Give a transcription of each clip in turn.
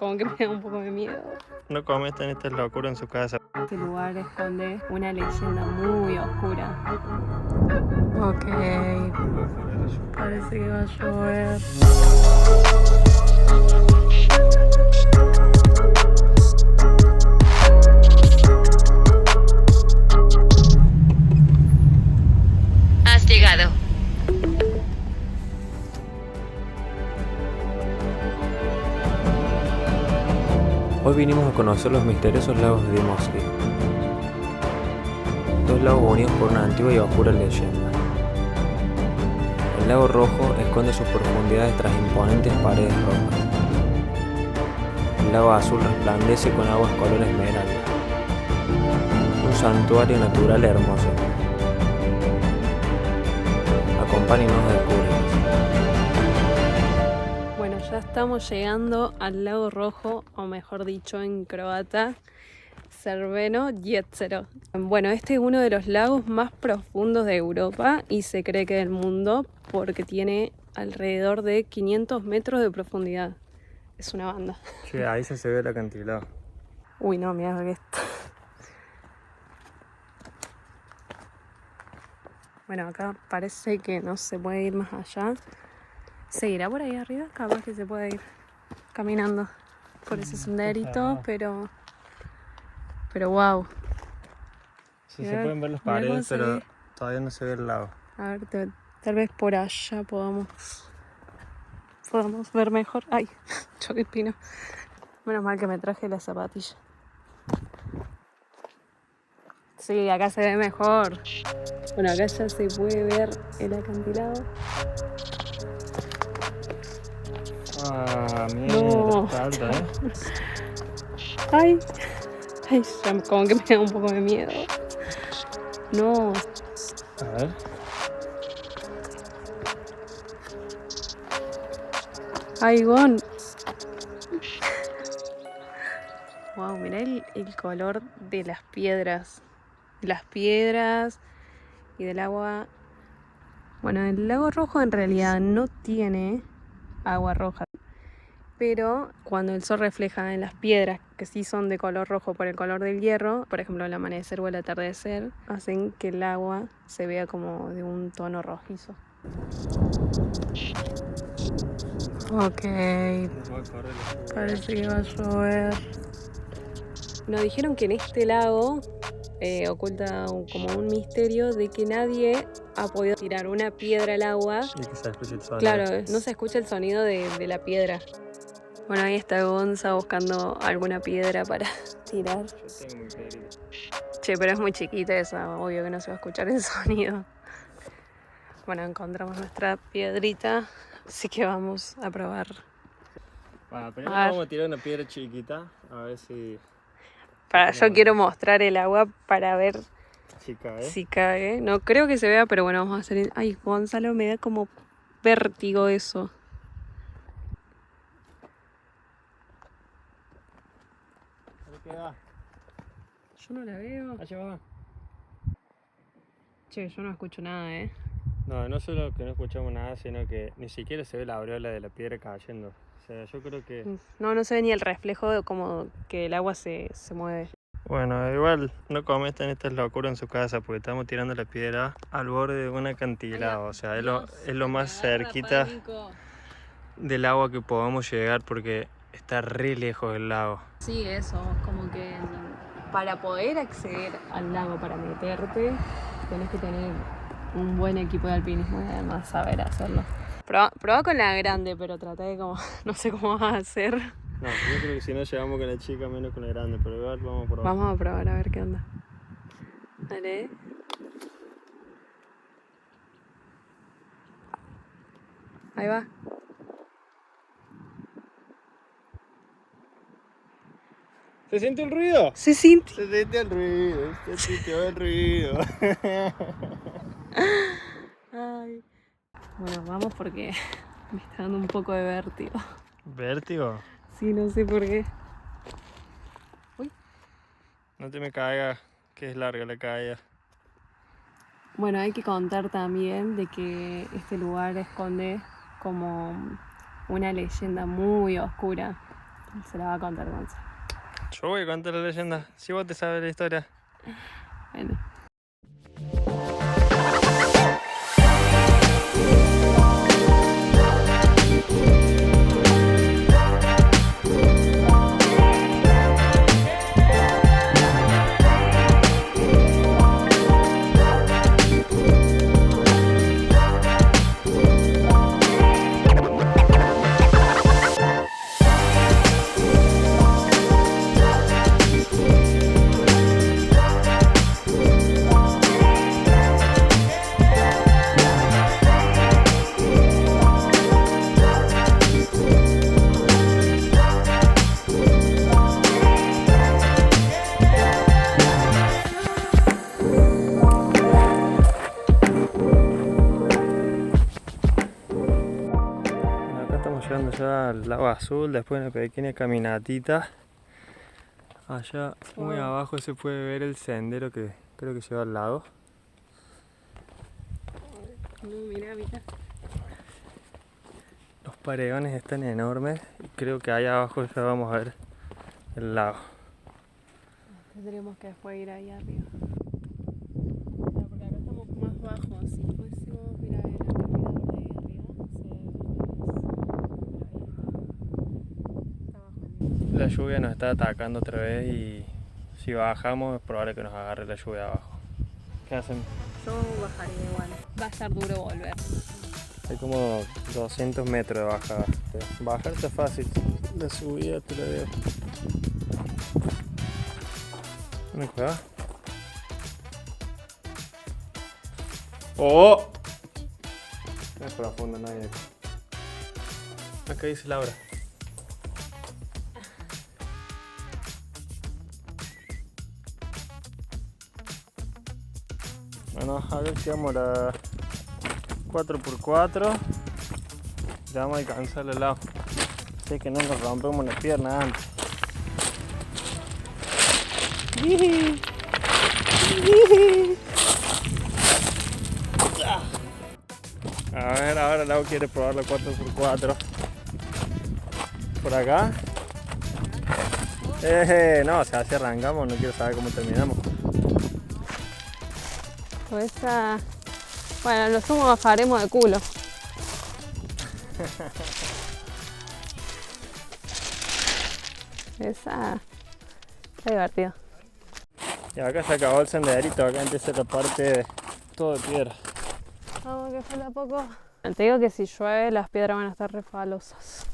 como que me da un poco de miedo. No cometan estas locuras en su casa. Este lugar esconde una leyenda muy oscura. Ok, parece que va a llover. Has llegado. Hoy vinimos a conocer los misteriosos lagos de Dimosky. Dos lagos unidos por una antigua y oscura leyenda. El lago Rojo esconde sus profundidades tras imponentes paredes rojas. El lago Azul resplandece con aguas color esmeralda. Un santuario natural hermoso. Acompáñenos a descubrirlo. Bueno, ya estamos llegando al lago Rojo, o mejor dicho en croata, Crveno jezero. Bueno, este es uno de los lagos más profundos de Europa y se cree que del mundo porque tiene alrededor de 500 metros de profundidad. Es una banda. Sí, ahí se ve el acantilado. Uy, no, mira que esto. Bueno, acá parece que no se puede ir más allá. ¿Se irá por ahí arriba? Capaz que se puede ir caminando por ese senderito, pero wow. Sí, Mirá, se pueden ver las mirá cómo paredes, se pero ve. todavía no se ve el lago. A ver, tal vez por allá podamos ver mejor. Ay, choque el pino. Menos mal que me traje la zapatilla. Sí, acá se ve mejor. Bueno, acá ya se puede ver el acantilado. Ah, mierda, No. está alta, Ay, ya como que me da un poco de miedo. No. A ver. Ay, Gon. Wow, mirá el color de las piedras. Las piedras y del agua. Bueno, el lago Rojo en realidad no tiene agua roja, pero cuando el sol refleja en las piedras, que sí son de color rojo por el color del hierro, por ejemplo el amanecer o el atardecer, hacen que el agua se vea como de un tono rojizo. Ok, parece que va a llover. Nos dijeron que en este lago oculta como un misterio de que nadie ha podido tirar una piedra al agua. Y que se escuche el sonido. Claro, no se escucha el sonido de la piedra. Bueno, ahí está Gonza buscando alguna piedra para tirar. Yo tengo mi piedrita. Che, pero es muy chiquita esa, obvio que no se va a escuchar el sonido. Bueno, encontramos nuestra piedrita, así que vamos a probar. Bueno, primero A ver. vamos a tirar una piedra chiquita, a ver si Yo quiero mostrar el agua para ver cae. si cae. No creo que se vea, pero bueno, vamos a hacer... Ay, Gonzalo, me da como vértigo eso. ¿Qué va? Yo no la veo. Allá va. Che, yo no escucho nada, No, no solo que no escuchamos nada, sino que ni siquiera se ve la aureola de la piedra cayendo. O sea, yo creo que... No se ve ni el reflejo de como que el agua se mueve. Bueno, igual no cometan estas locuras en su casa porque estamos tirando la piedra al borde de un acantilado. O sea, es lo más cerquita del agua que podamos llegar porque está re lejos del lago. Sí, eso, como que para poder acceder al lago, para meterte, tenés que tener un buen equipo de alpinismo y además saber hacerlo. Probá con la grande, pero trata de como, no sé cómo vas a hacer. No, yo creo que si no llegamos con la chica, menos con la grande, pero igual vamos a probar. Vamos a probar a ver qué onda. Dale. Ahí va. ¿Se siente el ruido? Se siente. Se siente el ruido, se sintió el ruido. Ay. Bueno, vamos porque me está dando un poco de vértigo. ¿Vértigo? Sí, no sé por qué. Uy. No te me caigas, que es larga la caída. Bueno, hay que contar también de que este lugar esconde como una leyenda muy oscura. Se la va a contar Gonza. Yo voy a contar la leyenda, si vos te sabes la historia. Bueno. Llegando ya al lago azul, después de una pequeña caminatita. Allá muy abajo se puede ver el sendero que creo que lleva al lago. No, mira. Los paredones están enormes y creo que ahí abajo ya vamos a ver el lago. Tendríamos que después ir ahí arriba. Claro, porque acá estamos más bajo, así fuésemos, mira, el mirador de ahí arriba, La lluvia nos está atacando otra vez y si bajamos es probable que nos agarre la lluvia abajo. ¿Qué hacen? yo bajaría igual. Va a estar duro volver. Hay como 200 metros de bajada. Bajar está fácil, la subida te la veo. ¿Dónde cueva? ¡Oh! No es profundo nadie acá. Acá dice Laura. Bueno, a ver si vamos a la 4x4. Ya vamos a alcanzar el lado. Sé que no nos rompemos las piernas antes. A ver, ahora Lau quiere probar la 4x4. ¿Por acá? No, o sea, si arrancamos, no quiero saber cómo terminamos. Esa... Bueno, lo sumo bajaremos de culo. Esa... Está divertido. Y acá se acabó el senderito, acá empieza la parte todo de piedra. Vamos, que falta poco. Te digo que si llueve las piedras van a estar refalosas.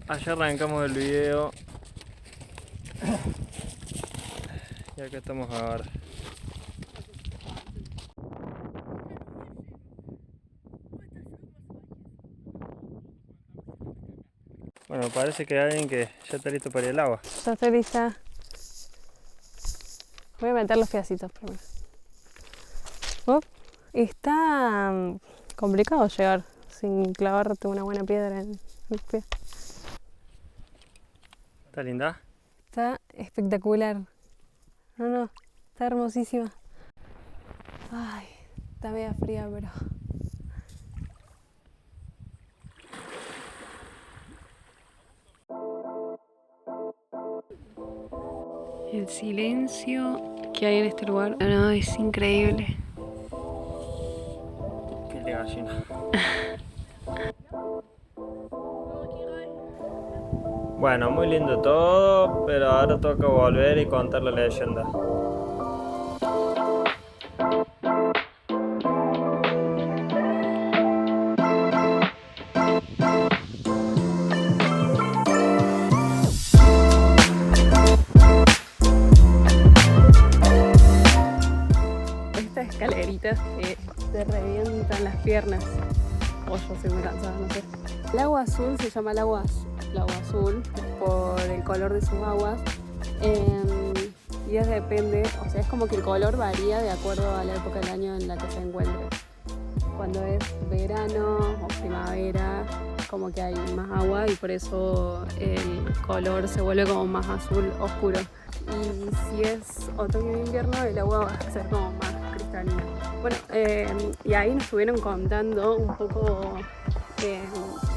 Allá arrancamos el video. Y acá estamos ahora. Bueno, parece que hay alguien que ya está listo para ir al agua. Ya estoy lista. Voy a meter los piecitos primero. Está complicado llegar sin clavarte una buena piedra en el pie. ¿Está linda? Está espectacular. No, está hermosísima. Ay, está media fría, pero... El silencio que hay en este lugar, no, es increíble. Qué le gallina. Bueno, muy lindo todo, pero ahora toca volver y contar la leyenda. Estas escaleritas que te revientan las piernas. O yo soy muy cansada, no sé. El agua azul se llama el agua azul por el color de sus aguas. Y es depende, o sea, es como que el color varía de acuerdo a la época del año en la que se encuentre. Cuando es verano o primavera, como que hay más agua y por eso el color se vuelve como más azul oscuro. Y si es otoño e invierno, el agua va a ser como más cristalina. Cristalina. Bueno, y ahí nos estuvieron contando un poco qué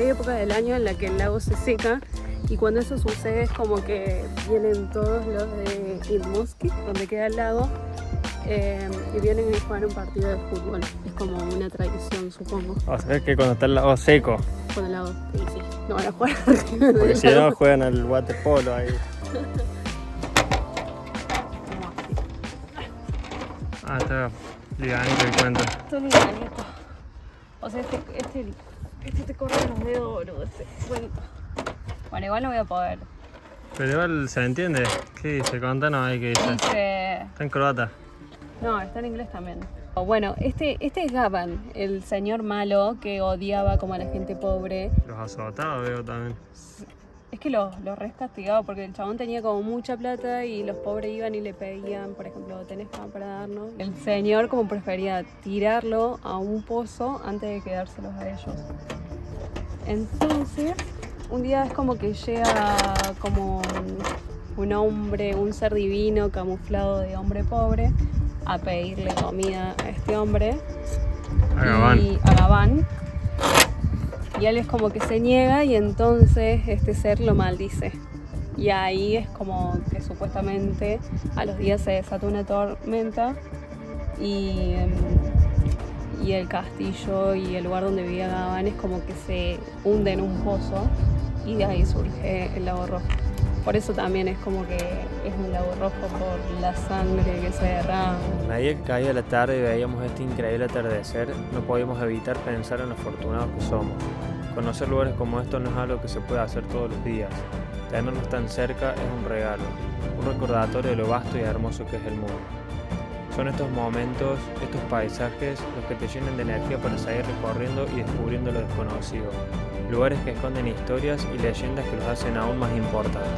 época del año en la que el lago se seca, y cuando eso sucede es como que vienen todos los de Ilmoski, donde queda el lago, y vienen a jugar un partido de fútbol. Es como una tradición, supongo. O sea, es que cuando está el lago seco, Con el lago, sí, no van a jugar. porque si no juegan al waterpolo ahí. Ah, está ligadito el cuento. Esto es livianito. O sea, este te corre los dedos, boludo, este cuento. Bueno, igual no voy a poder. Pero igual se entiende. ¿Qué dice? Contanos ahí qué dice. Dice... Está en croata. No, está en inglés también. Bueno, este es Gaban, el señor malo que odiaba como a la gente pobre. Los azotados veo también. Es que los re castigaba porque el chabón tenía como mucha plata y los pobres iban y le pedían, por ejemplo, ¿tenés pan para darnos? El señor como prefería tirarlo a un pozo antes de quedárselos a ellos. Entonces, un día es como que llega como un hombre, un ser divino camuflado de hombre pobre a pedirle comida a este hombre. A Gabán. A Gabán. Y él es como que se niega y entonces este ser lo maldice. Y ahí es como que supuestamente a los días se desata una tormenta y el castillo y el lugar donde vivía Gabán es como que se hunde en un pozo y de ahí surge el lago rojo. Por eso también es como que es un lago rojo por la sangre que se derrama. A medida que caía la tarde y veíamos este increíble atardecer, no podíamos evitar pensar en lo afortunados que somos. Conocer lugares como estos no es algo que se puede hacer todos los días. Tenernos tan cerca es un regalo, un recordatorio de lo vasto y hermoso que es el mundo. Son estos momentos, estos paisajes, los que te llenan de energía para seguir recorriendo y descubriendo lo desconocido. Lugares que esconden historias y leyendas que los hacen aún más importantes.